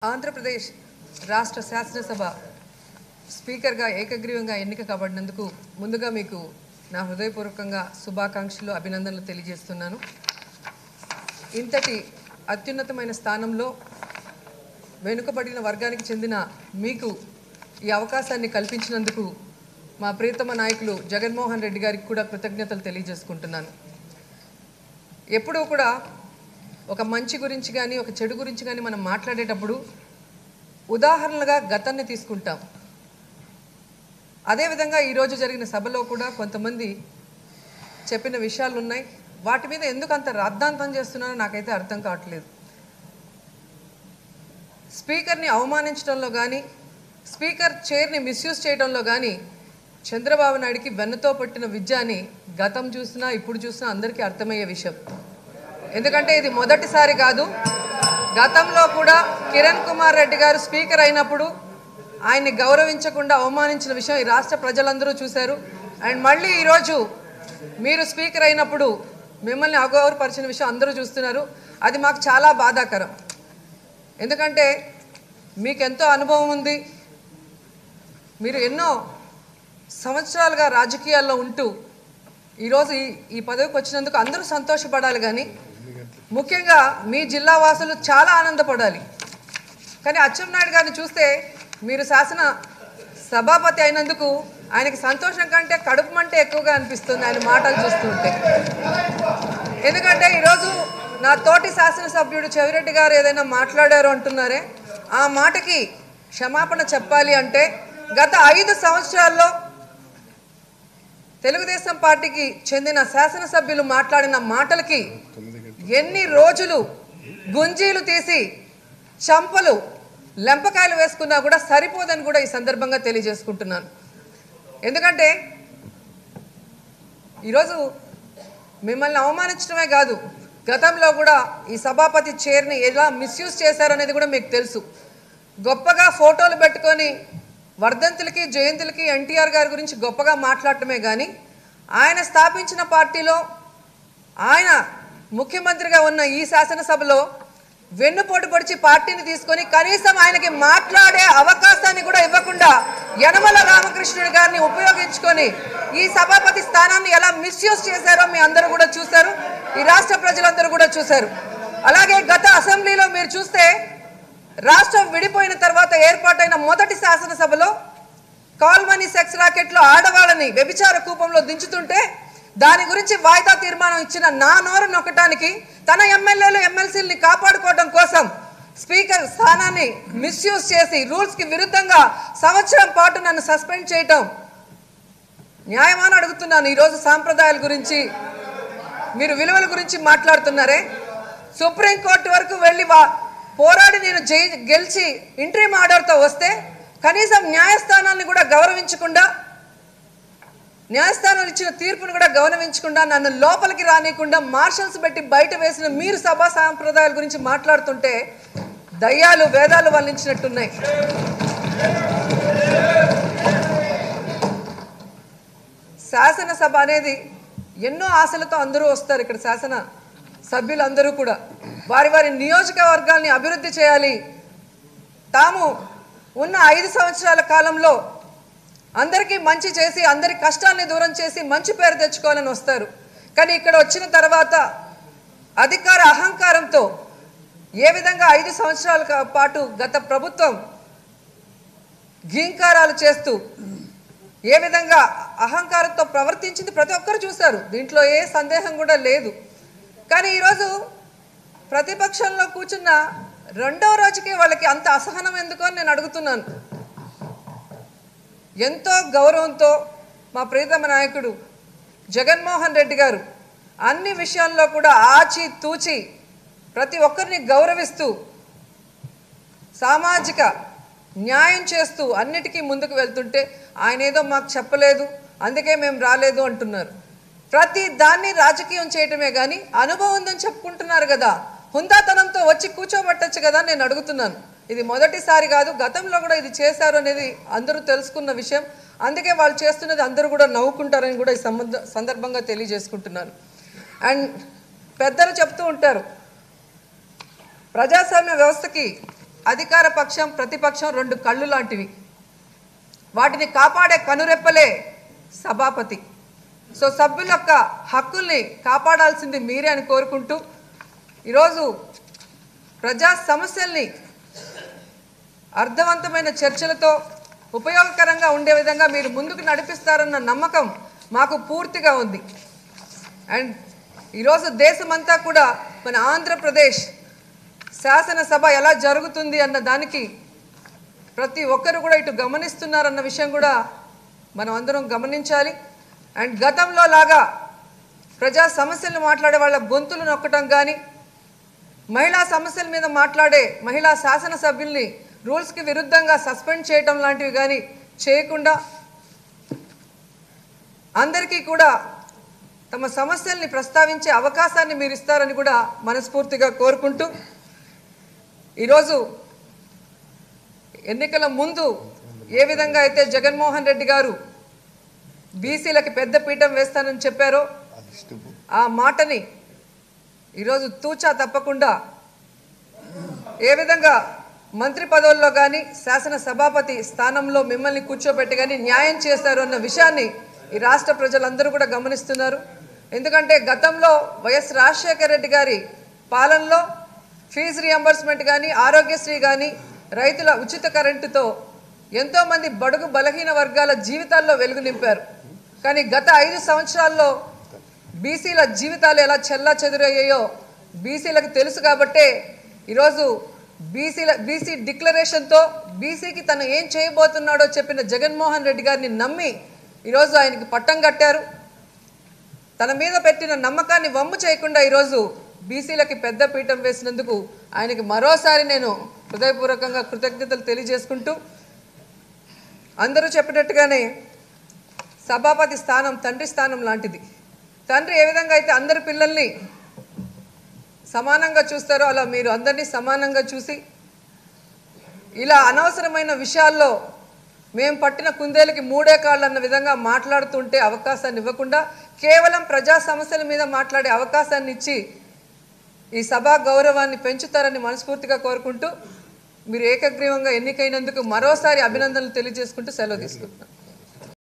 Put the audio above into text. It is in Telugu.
ఆంధ్రప్రదేశ్ రాష్ట్ర శాసనసభ స్పీకర్గా ఏకగ్రీవంగా ఎన్నిక కాబడినందుకు ముందుగా మీకు నా హృదయపూర్వకంగా శుభాకాంక్షలు అభినందనలు తెలియజేస్తున్నాను. ఇంతటి అత్యున్నతమైన స్థానంలో వెనుకబడిన వర్గానికి చెందిన మీకు ఈ అవకాశాన్ని కల్పించినందుకు మా ప్రియతమ నాయకులు జగన్మోహన్ రెడ్డి గారికి కూడా కృతజ్ఞతలు తెలియజేసుకుంటున్నాను. ఎప్పుడూ కూడా ఒక మంచి గురించి కానీ ఒక చెడు గురించి కానీ మనం మాట్లాడేటప్పుడు ఉదాహరణలుగా గతాన్ని తీసుకుంటాం. అదేవిధంగా ఈరోజు జరిగిన సభలో కూడా కొంతమంది చెప్పిన విషయాలు ఉన్నాయి. వాటి మీద ఎందుకు అంత రాద్ధాంతం చేస్తున్నారో నాకైతే అర్థం కావట్లేదు. స్పీకర్ని అవమానించడంలో కానీ స్పీకర్ చైర్ని మిస్యూజ్ చేయడంలో కానీ చంద్రబాబు నాయుడికి వెన్నతో పట్టిన విద్య అని గతం చూసినా ఇప్పుడు చూసినా అందరికీ అర్థమయ్యే విషయం. ఎందుకంటే ఇది మొదటిసారి కాదు. గతంలో కూడా కిరణ్ కుమార్ రెడ్డి గారు స్పీకర్ అయినప్పుడు ఆయన్ని గౌరవించకుండా అవమానించిన విషయం ఈ రాష్ట్ర ప్రజలందరూ చూశారు. అండ్ మళ్ళీ ఈరోజు మీరు స్పీకర్ అయినప్పుడు మిమ్మల్ని అగౌరవపరిచిన విషయం అందరూ చూస్తున్నారు. అది మాకు చాలా బాధాకరం. ఎందుకంటే మీకు ఎంతో అనుభవం ఉంది. మీరు ఎన్నో సంవత్సరాలుగా రాజకీయాల్లో ఉంటూ ఈరోజు ఈ పదవికి వచ్చినందుకు అందరూ సంతోషపడాలి, కానీ ముఖ్యంగా మీ జిల్లా వాసులు చాలా ఆనందపడాలి. కానీ అచ్చెన్నాయుడు గారిని చూస్తే మీరు శాసన సభాపతి అయినందుకు ఆయనకి సంతోషం కంటే కడుపు మంటే ఎక్కువగా అనిపిస్తుంది ఆయన మాటలు చూస్తుంటే. ఎందుకంటే ఈరోజు నా తోటి శాసనసభ్యుడు చెవిరెడ్డి గారు ఏదైనా మాట్లాడారు అంటున్నారే, ఆ మాటకి క్షమాపణ చెప్పాలి అంటే గత 5 సంవత్సరాల్లో తెలుగుదేశం పార్టీకి చెందిన శాసనసభ్యులు మాట్లాడిన మాటలకి ఎన్ని రోజులు గుంజీలు తీసి చంపలు లెంపకాయలు వేసుకున్నా కూడా సరిపోదని కూడా ఈ సందర్భంగా తెలియజేసుకుంటున్నాను. ఎందుకంటే ఈరోజు మిమ్మల్ని అవమానించడమే కాదు, గతంలో కూడా ఈ సభాపతి చైర్ని ఎలా మిస్యూజ్ చేశారనేది కూడా మీకు తెలుసు. గొప్పగా ఫోటోలు పెట్టుకొని వర్ధంతులకి జయంతులకి ఎన్టీఆర్ గారి గురించి గొప్పగా మాట్లాడటమే కానీ ఆయన స్థాపించిన పార్టీలో ఆయన ముఖ్యమంత్రిగా ఉన్న ఈ శాసనసభలో వెన్నుపోటు పొడిచి పార్టీని తీసుకొని కనీసం ఆయనకి మాట్లాడే అవకాశాన్ని కూడా ఇవ్వకుండా యనమల రామకృష్ణుడి గారిని ఉపయోగించుకొని ఈ సభాపతి స్థానాన్ని ఎలా మిస్యూజ్ చేశారో మీ అందరూ కూడా చూశారు, ఈ రాష్ట్ర ప్రజలందరూ కూడా చూశారు. అలాగే గత అసెంబ్లీలో మీరు చూస్తే రాష్ట్రం విడిపోయిన తర్వాత ఏర్పాటైన మొదటి శాసనసభలో కాల్మనీ సెక్స్ రాకెట్లో ఆడవాళ్ళని వ్యభిచార కూపంలో దించుతుంటే దాని గురించి వాయిదా తీర్మానం ఇచ్చిన నా నోరు నొక్కటానికి తన ఎమ్మెల్యేలు ఎమ్మెల్సీలని కాపాడుకోవడం కోసం స్పీకర్ స్థానాన్ని మిస్యూజ్ చేసి రూల్స్కి విరుద్ధంగా సంవత్సరం పాటు నన్ను సస్పెండ్ చేయటం న్యాయమాని అడుగుతున్నాను. ఈరోజు సాంప్రదాయాల గురించి మీరు విలువల గురించి మాట్లాడుతున్నారే, సుప్రీంకోర్టు వరకు వెళ్ళి పోరాడి నేను గెలిచి ఇంట్రీమ్ ఆర్డర్తో వస్తే కనీసం న్యాయస్థానాన్ని కూడా గౌరవించకుండా, న్యాయస్థానం ఇచ్చిన తీర్పును కూడా గౌరవించకుండా నన్ను లోపలికి రానియకుండా మార్షల్స్ పెట్టి బయట వేసిన మీరు సభా సాంప్రదాయాల గురించి మాట్లాడుతుంటే దయ్యాలు వేదాలు వల్లించినట్టున్నాయి. శాసనసభ అనేది ఎన్నో ఆశలతో అందరూ వస్తారు. ఇక్కడ శాసన సభ్యులందరూ కూడా వారి వారి నియోజకవర్గాల్ని అభివృద్ధి చేయాలి, తాము ఉన్న 5 సంవత్సరాల కాలంలో అందరికీ మంచి చేసి అందరి కష్టాన్ని దూరం చేసి మంచి పేరు తెచ్చుకోవాలని వస్తారు. కానీ ఇక్కడ వచ్చిన తర్వాత అధికార అహంకారంతో ఏ విధంగా 5 సంవత్సరాల పాటు గత ప్రభుత్వం ఘీంకారాలు చేస్తూ ఏ విధంగా అహంకారంతో ప్రవర్తించింది ప్రతి ఒక్కరు చూశారు, దీంట్లో ఏ సందేహం కూడా లేదు. కానీ ఈరోజు ప్రతిపక్షంలో కూర్చున్న 2వ రోజుకే వాళ్ళకి అంత అసహనం ఎందుకో అని నేను అడుగుతున్నాను. ఎంతో గౌరవంతో మా ప్రియతమ నాయకుడు జగన్మోహన్ రెడ్డి గారు అన్ని విషయాల్లో కూడా ఆచి తూచి ప్రతి ఒక్కరిని గౌరవిస్తూ సామాజిక న్యాయం చేస్తూ అన్నిటికీ ముందుకు వెళ్తుంటే ఆయన ఏదో మాకు చెప్పలేదు అందుకే మేము రాలేదు అంటున్నారు. ప్రతి దాన్ని రాజకీయం చేయటమే కానీ అనుభవం ఉందని చెప్పుకుంటున్నారు కదా, హుందాతనంతో వచ్చి కూర్చోబెట్టచ్చు కదా నేను అడుగుతున్నాను. ఇది మొదటిసారి కాదు, గతంలో కూడా ఇది చేశారు అనేది అందరూ తెలుసుకున్న విషయం. అందుకే వాళ్ళు చేస్తున్నది అందరూ కూడా నవ్వుకుంటారని కూడా ఈ సందర్భంగా తెలియజేసుకుంటున్నాను. అండ్ పెద్దలు చెప్తూ ఉంటారు, ప్రజాస్వామ్య వ్యవస్థకి అధికార పక్షం ప్రతిపక్షం రెండు కళ్ళు లాంటివి. వాటిని కాపాడే కనురెప్పలే సభాపతి. సో సభ్యుల యొక్క హక్కుల్ని కాపాడాల్సింది మీరే అని కోరుకుంటూ ఈరోజు ప్రజా సమస్యల్ని అర్థవంతమైన చర్చలతో ఉపయోగకరంగా ఉండే విధంగా మీరు ముందుకు నడిపిస్తారన్న నమ్మకం మాకు పూర్తిగా ఉంది. అండ్ ఈరోజు దేశమంతా కూడా మన ఆంధ్రప్రదేశ్ శాసనసభ ఎలా జరుగుతుంది అన్న దానికి ప్రతి ఒక్కరు కూడా ఇటు గమనిస్తున్నారన్న విషయం కూడా మనం అందరం గమనించాలి. అండ్ గతంలో లాగా ప్రజా సమస్యలు మాట్లాడే వాళ్ళ గొంతులు నొక్కటం కానీ, మహిళా సమస్యల మీద మాట్లాడే మహిళా శాసనసభ్యుల్ని రూల్స్కి విరుద్ధంగా సస్పెండ్ చేయటం లాంటివి కానీ చేయకుండా అందరికీ కూడా తమ సమస్యల్ని ప్రస్తావించే అవకాశాన్ని మీరు ఇస్తారని కూడా మనస్ఫూర్తిగా కోరుకుంటూ ఈరోజు ఎన్నికల ముందు ఏ విధంగా అయితే జగన్మోహన్ రెడ్డి గారు బీసీలకి పెద్ద పీఠం వేస్తానని చెప్పారో ఆ మాటని ఈరోజు తూచా తప్పకుండా ఏ విధంగా మంత్రి పదవుల్లో కానీ శాసన సభాపతి స్థానంలో మిమ్మల్ని కూర్చోబెట్టి కానీ న్యాయం చేస్తారు అన్న విషయాన్ని ఈ రాష్ట్ర ప్రజలందరూ కూడా గమనిస్తున్నారు. ఎందుకంటే గతంలో వైఎస్ రాజశేఖర రెడ్డి గారి పాలనలో ఫీజు రియంబర్స్మెంట్ కానీ, ఆరోగ్యశ్రీ కానీ, రైతుల ఉచిత కరెంటుతో ఎంతోమంది బడుగు బలహీన వర్గాల జీవితాల్లో వెలుగు నింపారు. కానీ గత 5 సంవత్సరాల్లో బీసీల జీవితాలు ఎలా చెల్లా చెదురయ్యాయో బీసీలకు తెలుసు. కాబట్టే ఈరోజు బీసీ డిక్లరేషన్తో బీసీకి తను ఏం చేయబోతున్నాడో చెప్పిన జగన్మోహన్ రెడ్డి గారిని నమ్మి ఈరోజు ఆయనకి పట్టం కట్టారు. తన మీద పెట్టిన నమ్మకాన్ని వమ్ము చేయకుండా ఈరోజు బీసీలకి పెద్ద పీఠం వేసినందుకు ఆయనకి మరోసారి నేను హృదయపూర్వకంగా కృతజ్ఞతలు తెలియజేసుకుంటూ, అందరూ చెప్పినట్టుగానే సభాపతి స్థానం తండ్రి స్థానం లాంటిది. తండ్రి ఏ విధంగా అయితే అందరి పిల్లల్ని సమానంగా చూస్తారో అలా మీరు అందరినీ సమానంగా చూసి ఇలా అనవసరమైన విషయాల్లో మేము పట్టిన కుందేలకి 3 కాళ్ళు అన్న విధంగా మాట్లాడుతుంటే అవకాశాన్ని ఇవ్వకుండా కేవలం ప్రజా సమస్యల మీద మాట్లాడే అవకాశాన్ని ఇచ్చి ఈ సభా గౌరవాన్ని పెంచుతారని మనస్ఫూర్తిగా కోరుకుంటూ మీరు ఏకగ్రీవంగా ఎన్నికైనందుకు మరోసారి అభినందనలు తెలియజేసుకుంటూ సెలవు తీసుకుంటున్నాను.